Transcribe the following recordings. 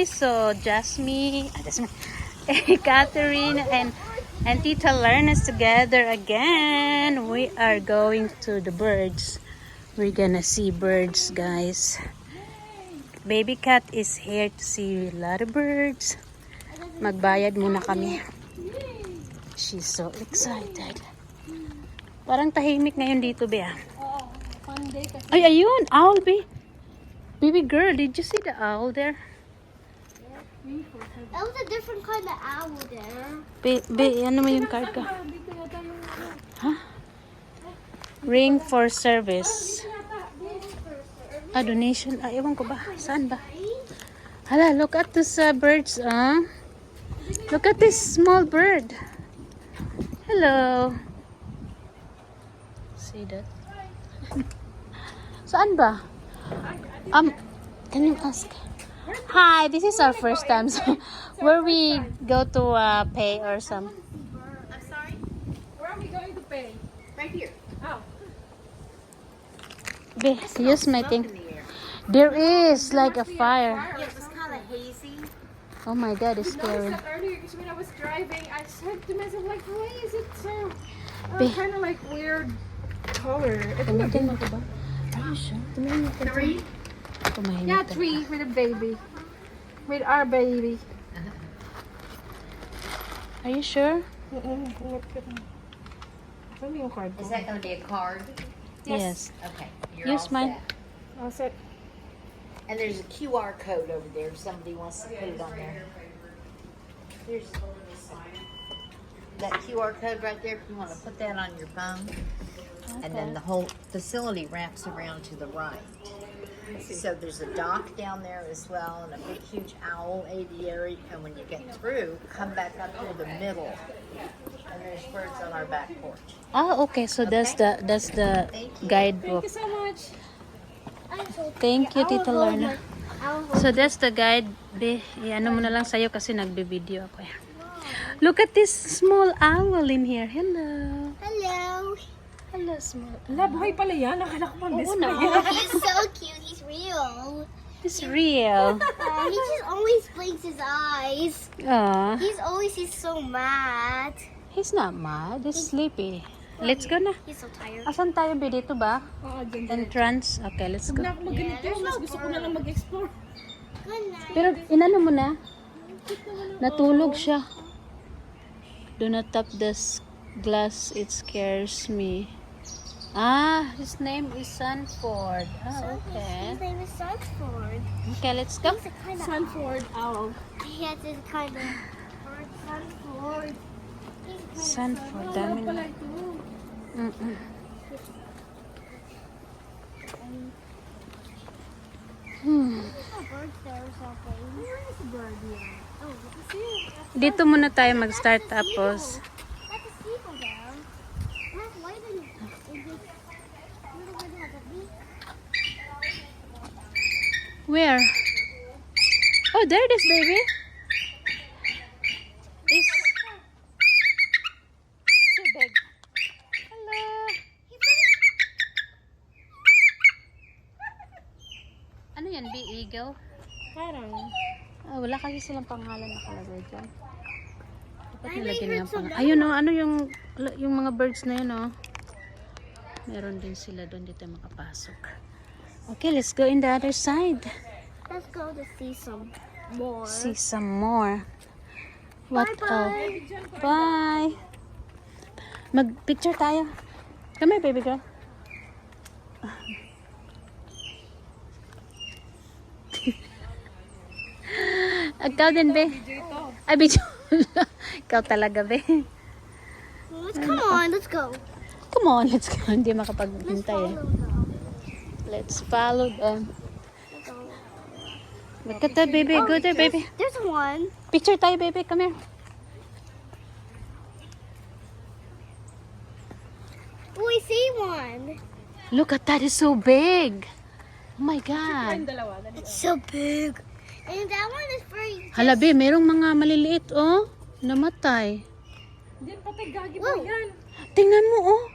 guys, so Jasmine, Catherine and Tita Lerna's together again. We are going to the birds. We're gonna see birds, guys. Baby Cat is here to see a lot of birds. Magbayad muna kami. She's so excited. Parang tahimik ngayon dito, Bea. Ay, ayun, owl, baby girl, did you see the owl there? That was a different kind of owl there. Ano mo yung card ka? Huh? Ring for service. Donation. Ewan ko ba? Saan ba? Hala, look at this birds. Look at this small bird. Hello. See that? Saan ba? Can you ask? Hi, this is our first time. So, where we go to pay or some? I'm sorry? Where are we going to pay? Right here. Oh. Use my thing. There is like a fire. Yeah, it was kind of hazy. Oh my God, it's I noticed scary. that earlier because when I was driving, I said to myself, like, why is it so kind of like weird color? Gamitin mo ko ba? Are you sure? Tumingin mo ko. 3? Kumain Yeah, ka. 3 with a baby. With our baby. Are you sure? Saan yung card ko? Is that going to be a card? Yes. Okay. You're Use all mine. set. I'll set. And there's a QR code over there if somebody wants to put it on there. There's that QR code right there if you want to put that on your phone. And then the whole facility wraps around to the right. So there's a dock down there as well and a big huge owl aviary. And when you get through, come back up through the middle. And there's birds on our back porch. Okay. So that's the Thank guidebook. you so much. Thank you, Tita Lorna. Owl. So that's the guide. Ano mo na lang sa'yo kasi nagbe-video ako. Look at this small owl in here. Hello. Hello. Hello, small. Ala, buhay pala yan. Akala ko pang display. He's so cute. He's real. It's real. He just always blinks his eyes. He's so mad. He's not mad. He's sleepy. Let's go na. He's so tired. Asan tayo, Be? Dito ba? Oo, dyan. Entrance? Okay, let's Huwag go. na ako mag-ganito. Mas gusto ko na lang mag-explore. Good night. Pero inano mo na? Natulog siya. Do not tap the glass. It scares me. His name is Sanford. Okay. His name is Sanford. Okay, let's go. He's a kind of Sanford owl. He has this kind of bird. Sanford. Sanford, dami na. Pala ito. Birds there or something. Where is the bird here? Oh, see? Dito muna tayo mag-start tapos. That's a seagull there. That's white and little bit like a beak. Where? Oh, there it is, baby. It's so big. Hello. Ano yan, Eagle? Parang. Wala kasi silang pangalan nakalagay dyan. Dapat I nilagyan heard ng some pangalan. Ayun ano yung mga birds na yun Meron din sila doon, dito makapasok. Okay, let's go in the other side. Let's go to see some more. See some more. What else? Bye-bye. Bye. Mag-picture tayo. Come here, baby girl. Ikaw din, be. Ay, video. Ikaw talaga, be. Come on, let's go. Come on, let's go. Hindi makapaghintay eh. Follow them. Let's follow them. Let's go. Look at that, baby. Go there, baby. There's one. Picture tayo, baby. Come here. Oh, I see one. Look at that. It's so big. Oh my God. Dalawa. It's so big. And that one is very... Hala, be. Merong mga maliliit, oh. Namatay. Hindi, patay gagi Wow. ba yan? Tingnan mo, oh.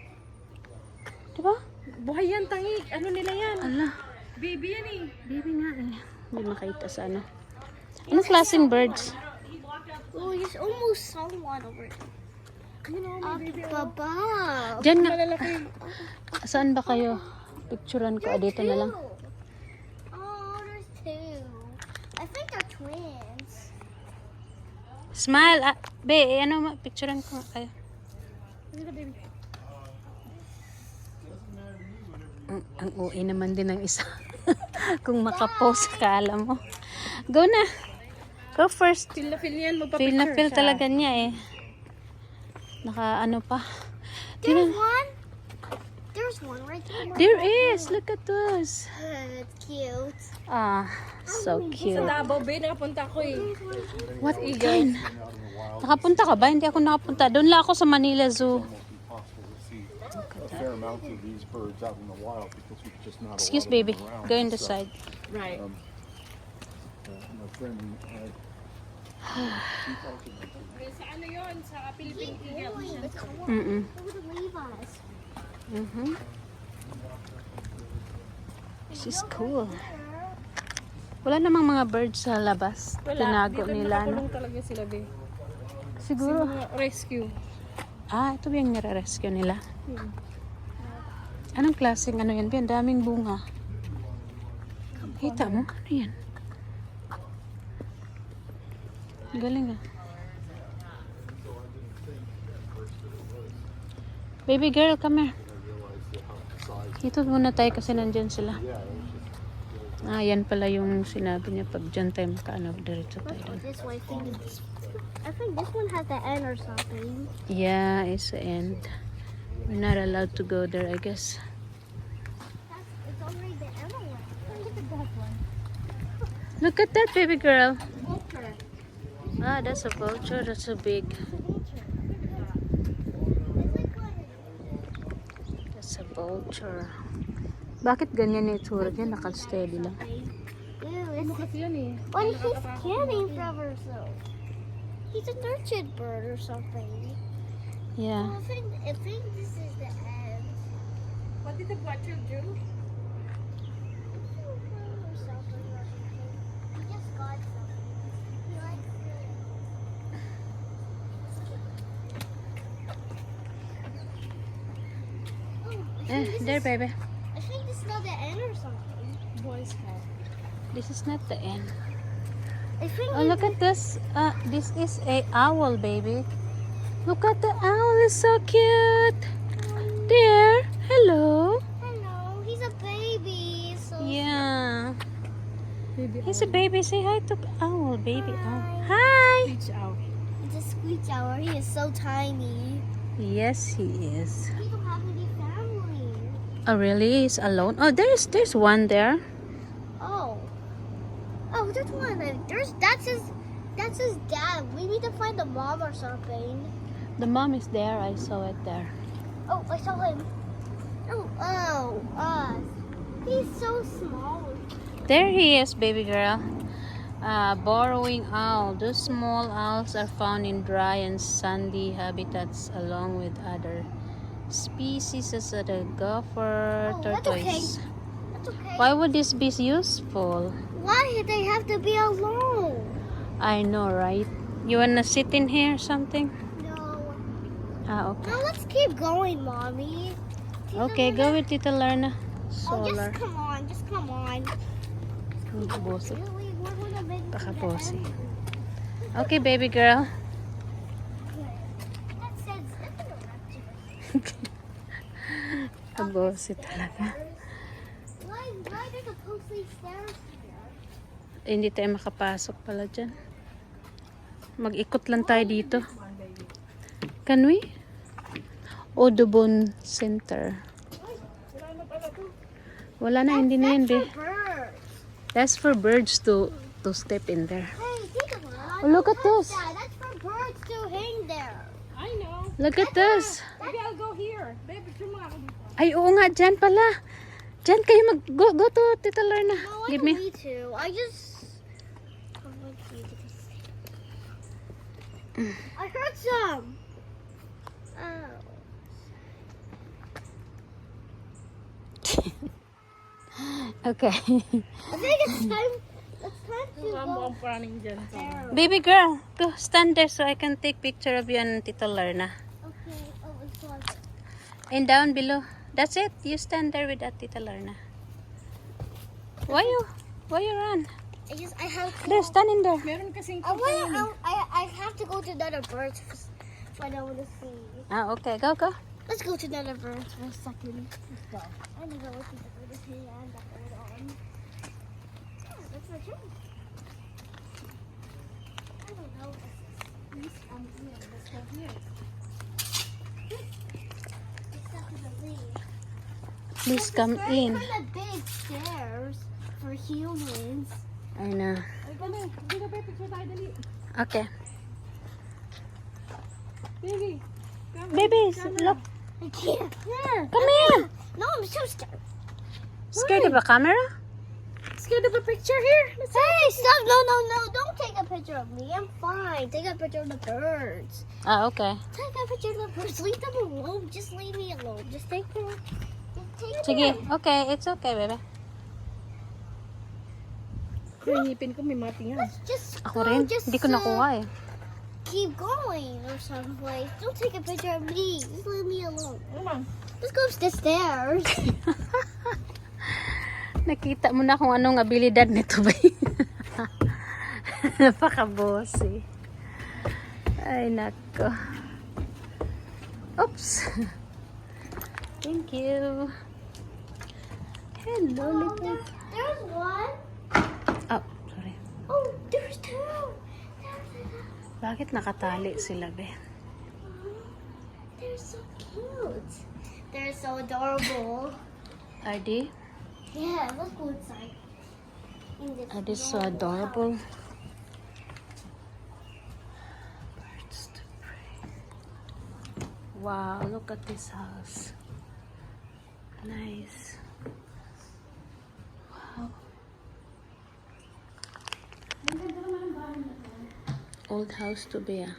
Diba? Buhay yan, tangi. Ano nila yan? Ala. Baby yan eh. Baby nga eh. Hindi makita sa ano. Anong klaseng birds? Oh, you almost saw one over there. Up above. Diyan nga. Saan ba kayo? Picturean ko. Dito na lang. Oh, there's two. I think they're twins. Smile. Ah, be, ano, picturean ko kayo. Ang uwi naman din ng isa. Kung makapost ka, alam mo. Go na. Go first. Feel na feel yan. Feel na feel talaga niya eh. Naka ano pa. There's one. There's one right there. There is. Look at those. It's cute. Ah, so cute. Sa Davao Bay, nakapunta ko eh. What kind? Nakapunta ka ba? Hindi ako nakapunta. Doon lang ako sa Manila Zoo. A fair amount of these birds out in the wild because we just not Excuse a lot of baby. them around. Go in the So, side. Right. my friend had Sa ano yun? Sa Philippine Eagle. Mm-mm. Look at the Levi's. Mm-hmm. This is cool. Wala namang mga birds sa labas. Tinago nila, no? Nakakulong talaga sila, be. Siguro. Rescue. Ah, ito ba yung nire-rescue nila? Anong klaseng ano yan? Ang daming bunga. Kita mo? Ano yan? Galing ah. Baby girl, come here. Dito muna tayo kasi nandyan sila. Ah, yan pala yung sinabi niya. Pag dyan tayo makaano, diretso tayo doon. This way. I think this one has the N or something. Yeah, it's the end. We're not allowed to go there, I guess. It's already the N one. Look at that one. Look at that, baby girl. Ah, that's a vulture. That's so big. That's a vulture. Bakit ganyan yung itsura niya? Naka-steady lang. Ew, Kasi yan eh. when he's scanning forever, so he's a nurtured bird or something. Yeah. I think this is the end. What did the butcher do? Or something. He just got something. He likes it. Oh, There, baby. I think this is not the end or something. Boys have. This is not the end. I think Oh, look at this. This is a owl, baby. Look at the owl. It's so cute. There. Hello. hello, he's a baby. So Yeah. Baby He's a baby. Say hi to owl, baby owl. Hi. reach out. it's a squeak owl. He is so tiny. Yes, he is. He don't have any family. Oh, really? He's alone? Oh, there's one there. Oh. Oh, there's one. That's his dad. We need to find the mom or something. The mom is there. I saw it there. Oh, I saw him. He's so small. There he is, baby girl. Burrowing owl. Those small owls are found in dry and sandy habitats along with other species such as the gopher, Oh, that's okay. tortoise. That's okay. Why would this be useful? Why did they have to be alone? I know, right? You wanna sit in here or something? No. Ah, okay. Now let's keep going, mommy. Okay, go with Tita Lerna. Oh, Solar. just come on. Just come on. Bossy. Really, we're gonna make it to the Paka-bossy. end. Okay, baby girl. That says nothing about you. Bossy talaga. Why there's a ghostly stairs here? Hindi tayo makapasok pala dyan. Mag-ikot lang tayo dito. Can we? Audubon Center. Wala na, hindi na yun, be. Birds. That's for birds to step in there. Hey, think about it. Oh, look at this. That's for birds to hang there. I know. Look at this. Maybe I'll go here. Baby, tumama ako dito. Ay, oo nga, dyan pala. Dyan kayo go to Tita Lerna. No, I Give don't me. need to. I just. I heard some. Oh. Okay. I think it's time. It's time to can go. running dyan. There. Baby girl, go stand there so I can take picture of you and Tita Lorna. Okay. Oh, it's one. And down below. That's it. You stand there with that Tita Lorna. Why you run? I have to. There, stand in there. Meron kasing I have to go to another bird if I don't want to see. Ah, okay. Go. Let's go to another bird for a second. Let's go. I'm gonna go to the bird here and the bird on. Yeah, that's my turn. I don't know what this is. Let's go here. Let's go to the lead. Please come in. Kind of big stairs for humans. I know. Hindi ka ba picture tayo dali? Okay. Baby. Baby, look. I can't. Here. Come here. No, I'm so scared. Scared of a camera? Scared of a picture here? Hey, stop. No. Don't take a picture of me. I'm fine. Take a picture of the birds. Ah, okay. Take a picture of the birds. Leave them alone. Just leave me alone. Just take them. Sige. Okay, it's okay, baby. Yung ngipin ko may matingan. Just Ako rin. Just, Hindi ko nakuha eh. keep going or someplace. Don't take a picture of me. Just leave me alone. Come on. Let's go up the stairs. Nakita mo na kung anong abilidad nito ba? Napaka-boss eh. Ay, nako. Oops. Thank you. Hello, little. There's one. Oh, sorry. Oh, there's two. Bakit nakatali sila, be? They're so cute. They're so adorable. Are they? Yeah, let's go inside. Are they so adorable? Birds to pray. Wow, look at this house. Nice. Wow. Old house to be, ah.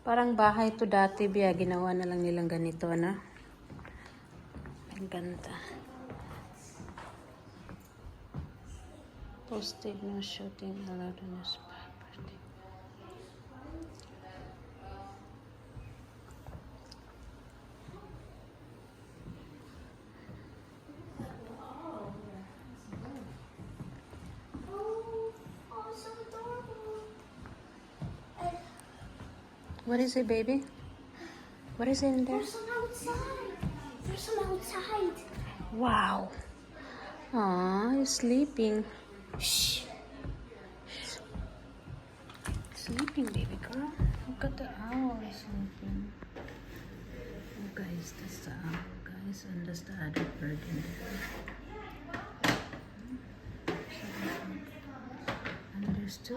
Parang bahay to dati, biya. Ginawa na lang nilang ganito, ano? Ang ganda. Posted no shooting allowed on this property. Oh, so adorable. What is it, baby? What is it in there? There's some outside. There's some outside. Wow. Aw, you're sleeping. Shh. Sleeping, baby girl. Look at the owl sleeping. Oh, guys, that's the owl, guys, and that's the other bird in there. And there's two.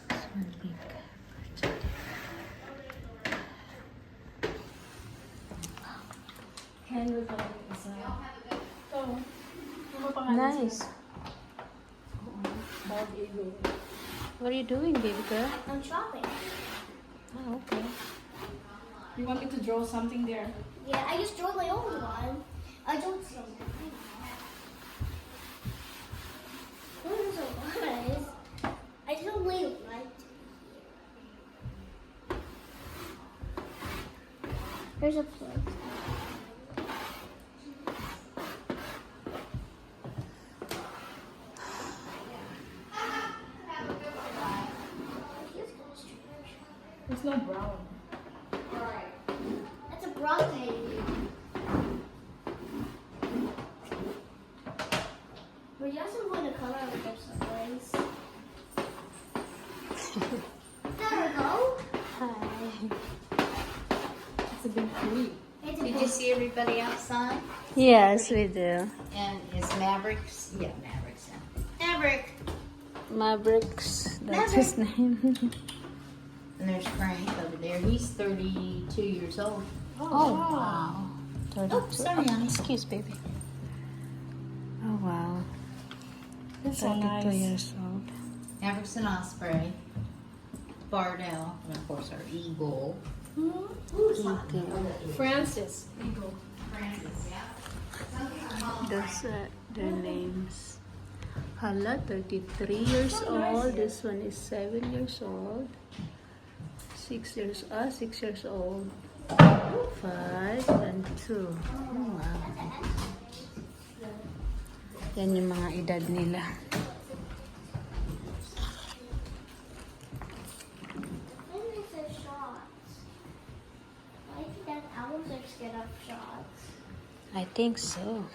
This one big bird. Nice. What are you doing, baby girl? I'm shopping. Oh, okay. You want me to draw something there? Yeah, I just drew my own one. I don't see anything. Those are eyes. I don't really like. There's a plate. It's not brown. That's a broccoli. But you also want to color with their siblings. There we go. Hi. It's a big tree. It's a Did you see everybody outside? Yes, we do. And is Mavericks? Yeah, Mavericks. Yeah. Maverick. Mavericks. That's his name. And there's Frank over there. He's 32 years old. Oh, wow. 32. Oh, sorry, honey. Excuse, baby. Oh, wow. That's so 32 nice. years old. Everson Osprey, Bardell, and of course our eagle. Francis. Francis, yeah. Those are their names. Hala, 33 years old. This one is 7 years old. 6 years old. 5 and 2. Oh, wow. Yan yung mga edad nila. When is the shots? I think that owls are scared of shots. I think so.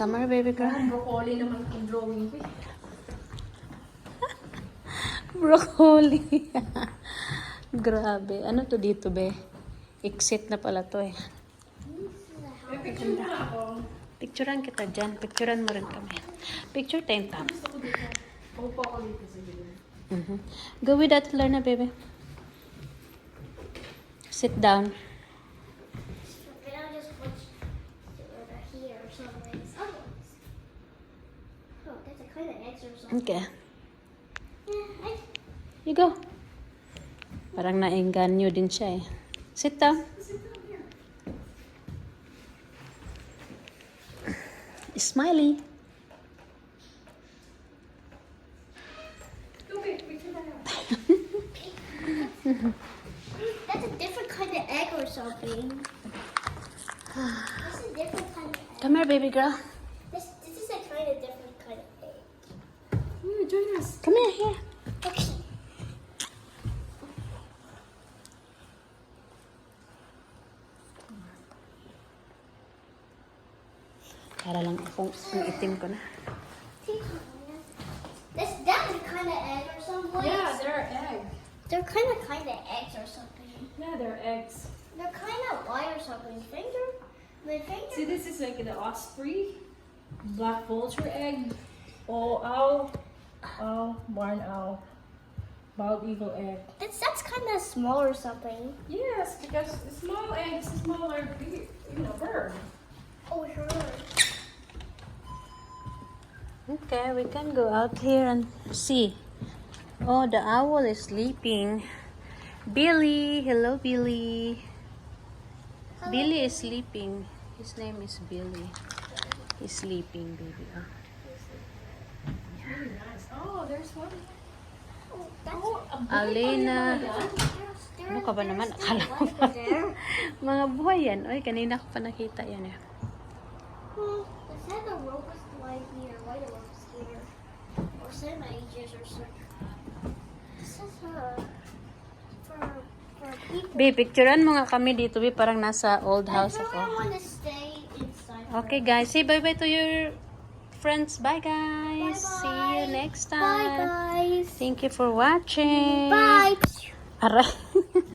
Come here, baby girl. Broccoli naman ang drawing ko. Broccoli. Grabe. Ano to dito, be? Exit na pala to eh. Picture na ako. Picturean kita dyan. Picturean mo rin kami. Picture time tam. Upo ako dito sa gilid. Go with that, Lorna, baby. Sit down. But I'll just put it over here or somewhere. Oh, that's a kind of eggs or something. Okay. Yeah, You go. Parang naengganyo din siya eh. Sit down. Smiley. Okay, picture na lang. that's a different kind of egg or something. That's a different kind of egg. Come here, baby girl. This is a kind of different kind of egg. Yeah, join us. Come here. Okay. Para lang akong ang itim ko na. That's a kind of egg or something. Yeah, they're eggs. They're kind of eggs or something. Yeah, they're eggs. They're kind of white or something. My finger. See, this is like the osprey, black vulture egg, owl, barn owl, bald eagle egg. That's kind of small or something. Yes, because a small egg is a smaller, bird. Oh, sure. Okay, we can go out here and see. Oh, the owl is sleeping. Billy, hello Billy. Billy is sleeping. His name is Billy. He's sleeping, baby. Oh. Really nice. Oh, there's one. Oh, that's Alina. there. Ano ka ba naman? Akala ko ba? Mga buhay yan. Oy, kanina ko pa nakita yan eh. It said the rope was like here. Why the rope is here? Or said my ages or something. This is for people. Be, picturean mo nga kami dito, be. Parang nasa old house I ako. want to stay inside. Okay, guys. Say bye-bye to your friends. Bye, guys. Bye-bye. See you next time. Bye, guys. Thank you for watching. Bye. Aray.